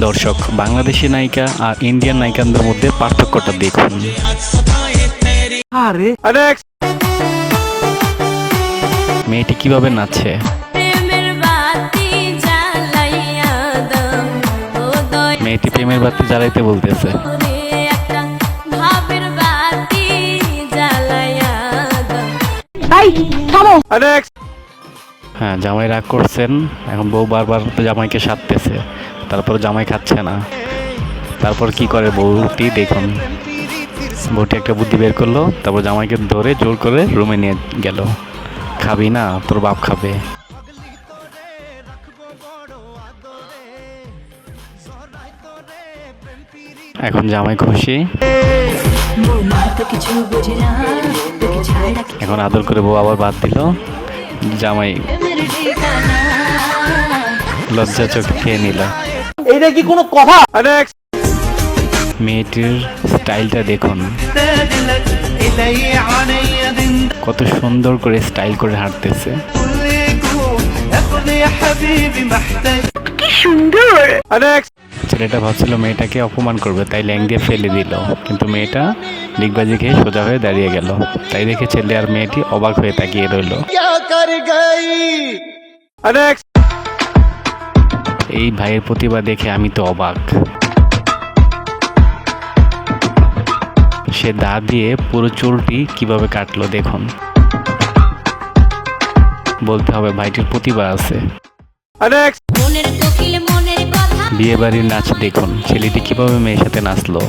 দর্শক, বাংলাদেশি নায়িকা আর ইন্ডিয়ান নায়িকাদের মধ্যে পার্থক্যটা দেখুন। মেয়েটি কিভাবে নাচছে। মেয়েটি প্রেমের বাতি জ্বালাইতে বলতেছে। হ্যাঁ, জামাই রাগ করছেন, এখন বউ বারবার জামাইকে সাধতেছে, তারপর জামাই খাচ্ছে না। তারপর কি করে বউটি দেখুন। বউটি একটা বুদ্ধি বের করলো, তারপর জামাইকে ধরে জোর করে রুমে নিয়ে গেল। খাবি না, তোর বাপ খাবে। এখন জামাই খুশি। এখন আদর করে বউ আবার বাদ দিল। জামাই লজ্জা চোখ খেয়ে নিল। এইটা কি কোনো কথা? মেয়েটির স্টাইলটা দেখুন, কত সুন্দর করে স্টাইল করে হাঁটতেছে। কি সুন্দর। ছেলেটা ভাবছিল মেয়েটাকে অপমান করবে, তাই ল্যাং দিয়ে ফেলে দিল, কিন্তু মেয়েটা ডিগবাজি খেয়ে সোজা হয়ে দাঁড়িয়ে গেল। তাই দেখে ছেলে আর মেয়েটি অবাক হয়ে তাকিয়ে রইল। এই ভাইয়ের প্রতিভা দেখে আমি তো অবাক। সে দা দিয়ে পুরো চুলটি কিভাবে কাটলো দেখুন। বলতে হবে ভাইটির প্রতিভা আছে। বিয়ে বাড়ির নাচ দেখুন, ছেলেটি কিভাবে মেয়ের সাথে নাচলো।